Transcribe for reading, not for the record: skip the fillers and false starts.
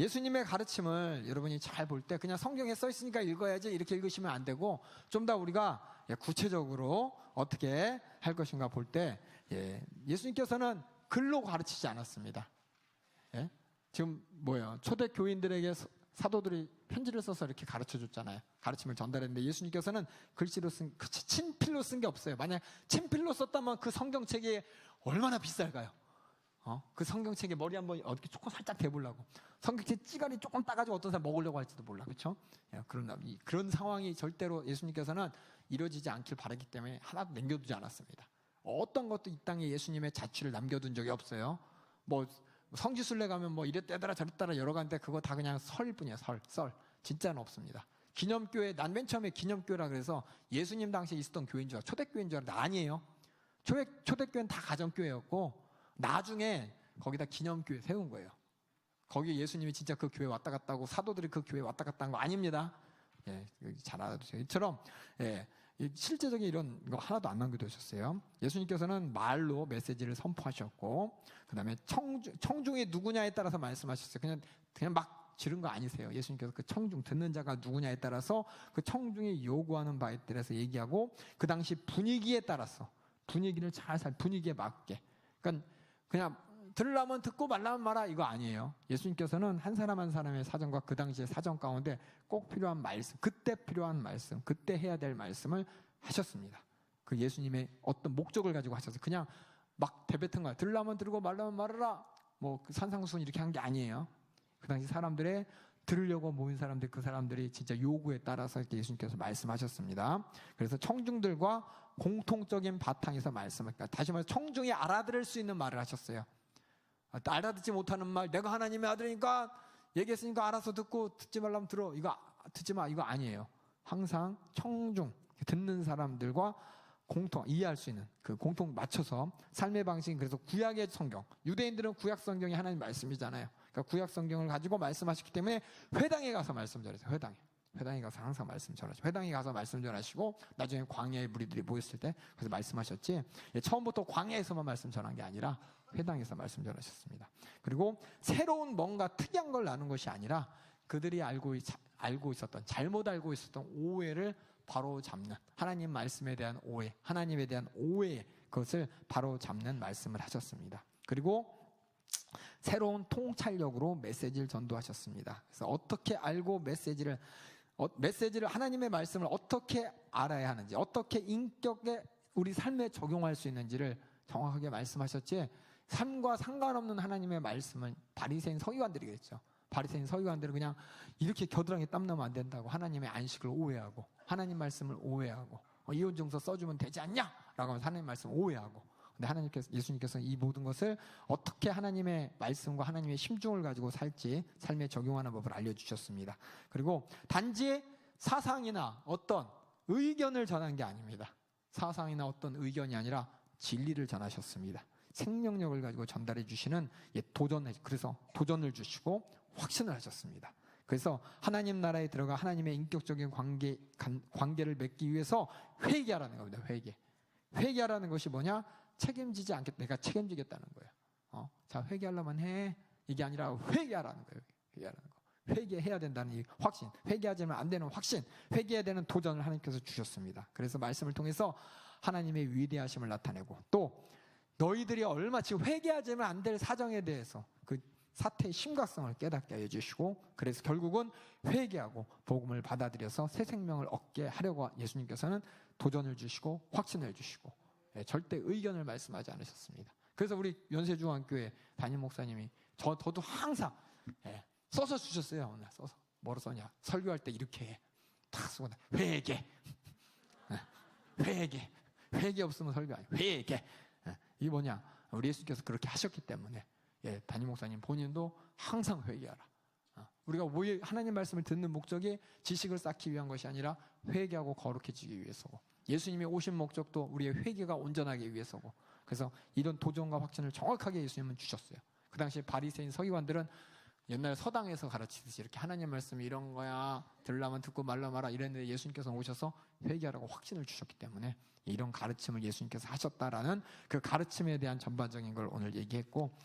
예수님의 가르침을 여러분이 잘 볼 때 그냥 성경에 써 있으니까 읽어야지 이렇게 읽으시면 안 되고 좀 더 우리가 구체적으로 어떻게 할 것인가 볼 때 예수님께서는 글로 가르치지 않았습니다. 예? 지금 뭐예요? 초대 교인들에게 사도들이 편지를 써서 이렇게 가르쳐 줬잖아요. 가르침을 전달했는데 예수님께서는 글씨로 친필로 쓴 게 없어요. 만약 친필로 썼다면 그 성경책이 얼마나 비쌀까요? 그 성경책에 머리 한번 어떻게 조금 살짝 대보려고 성경책 찌가리 조금 따가지고 어떤 사람 먹으려고 할지도 몰라. 그렇죠? 그런 상황이 절대로 예수님께서는 이루어지지 않길 바라기 때문에 하나도 남겨두지 않았습니다. 어떤 것도 이 땅에 예수님의 자취를 남겨둔 적이 없어요. 뭐 성지순례 가면 뭐 이랬다더라 저랬다라 여러 가지인데 그거 다 그냥 설일 뿐이에요. 썰. 진짜는 없습니다. 기념교회, 난 맨 처음에 기념교회라 그래서 예수님 당시에 있었던 교회인 줄 알고 초대교회인 줄 알았는데 아니에요. 초대교회는 다 가정교회였고 나중에 거기다 기념교회 세운 거예요. 거기 예수님이 진짜 그 교회 왔다 갔다 하고 사도들이 그 교회 왔다 갔다 한 거 아닙니다. 잘 알아두세요. 이처럼 실제적인 이런 거 하나도 안 남겨두셨어요. 예수님께서는 말로 메시지를 선포하셨고 그 다음에 청중이 누구냐에 따라서 말씀하셨어요. 그냥 막 지른 거 아니세요. 예수님께서 그 청중 듣는 자가 누구냐에 따라서 그 청중이 요구하는 바에 따라서 얘기하고 그 당시 분위기에 따라서 분위기를 분위기에 맞게 그러니까 그냥 들으려면 듣고 말라면 말아 이거 아니에요. 예수님께서는 한 사람 한 사람의 사정과 그 당시의 사정 가운데 꼭 필요한 말씀, 그때 필요한 말씀, 그때 해야 될 말씀을 하셨습니다. 그 예수님의 어떤 목적을 가지고 하셔서 그냥 막 대뱉은 거야. 들으려면 들고 말라면 말아라. 뭐 그 산상수훈 이렇게 한 게 아니에요. 그 당시 사람들의 들으려고 모인 사람들, 그 사람들이 진짜 요구에 따라서 이렇게 예수님께서 말씀하셨습니다. 그래서 청중들과 공통적인 바탕에서 말씀하니까 다시 말해서 청중이 알아들을 수 있는 말을 하셨어요. 알아듣지 못하는 말, 내가 하나님의 아들이니까 얘기했으니까 알아서 듣고 듣지 말라면 들어. 이거 듣지 마. 이거 아니에요. 항상 청중, 듣는 사람들과 이해할 수 있는 그 공통 맞춰서 삶의 방식은 그래서 구약의 성경, 유대인들은 구약 성경이 하나님 말씀이잖아요. 그러니까 구약 성경을 가지고 말씀하셨기 때문에 회당에 가서 말씀 전하세요. 회당에 가서 항상 말씀 전하시고 회당에 가서 말씀 전하시고 나중에 광야의 무리들이 모였을 때 그래서 말씀하셨지 처음부터 광야에서만 말씀 전한 게 아니라 회당에서 말씀 전하셨습니다. 그리고 새로운 뭔가 특이한 걸 나눈 것이 아니라 그들이 알고 있었던 잘못 알고 있었던 오해를 바로 잡는 하나님 말씀에 대한 오해, 하나님에 대한 오해 그것을 바로 잡는 말씀을 하셨습니다. 그리고 새로운 통찰력으로 메시지를 전도하셨습니다. 그래서 어떻게 알고 메시지를 하나님의 말씀을 어떻게 알아야 하는지, 어떻게 인격에 우리 삶에 적용할 수 있는지를 정확하게 말씀하셨지. 삶과 상관없는 하나님의 말씀은 바리새인 서기관들이 그랬죠. 바리새인 서기관들은 그냥 이렇게 겨드랑이에 땀 나면 안 된다고 하나님의 안식을 오해하고 하나님 말씀을 오해하고 이혼증서 써주면 되지 않냐? 라고 하면서 하나님 말씀을 오해하고 근데 예수님께서는 이 모든 것을 어떻게 하나님의 말씀과 하나님의 심중을 가지고 살지 삶에 적용하는 법을 알려주셨습니다. 그리고 단지 사상이나 어떤 의견을 전한 게 아닙니다. 사상이나 어떤 의견이 아니라 진리를 전하셨습니다. 생명력을 가지고 전달해 주시는 그래서 도전을 주시고 확신을 하셨습니다. 그래서 하나님 나라에 들어가 하나님의 인격적인 관계를 맺기 위해서 회개하라는 겁니다. 회개하라는 것이 뭐냐? 책임지지 않겠다. 내가 책임지겠다는 거예요. 자, 회개하려면 해. 이게 아니라 회개하라는 거예요. 회개해야 된다는 이 확신. 회개하지만 안 되는 확신. 회개해야 되는 도전을 하나님께서 주셨습니다. 그래서 말씀을 통해서 하나님의 위대하심을 나타내고 또 너희들이 얼마 지금 회개하지만 안 될 사정에 대해서 그 사태의 심각성을 깨닫게 해주시고 그래서 결국은 회개하고 복음을 받아들여서 새 생명을 얻게 하려고 예수님께서는 도전을 주시고 확신을 주시고 절대 의견을 말씀하지 않으셨습니다. 그래서 우리 연세중앙교회 담임 목사님이 저도 항상 써서 주셨어요. 써서 뭐로 써냐? 설교할 때 이렇게 해. 탁 쓰고 회개 없으면 설교 아니에요. 회개. 이게 뭐냐? 우리 예수님께서 그렇게 하셨기 때문에 담임 목사님 본인도 항상 회개하라. 우리가 하나님 말씀을 듣는 목적이 지식을 쌓기 위한 것이 아니라 회개하고 거룩해지기 위해서고 예수님이 오신 목적도 우리의 회개가 온전하기 위해서고 그래서 이런 도전과 확신을 정확하게 예수님은 주셨어요. 그 당시에 바리새인 서기관들은 옛날 서당에서 가르치듯이 이렇게 하나님 말씀이 이런 거야 들으려면 듣고 말라 마라 이랬는데 예수님께서 오셔서 회개하라고 확신을 주셨기 때문에 이런 가르침을 예수님께서 하셨다라는 그 가르침에 대한 전반적인 걸 오늘 얘기했고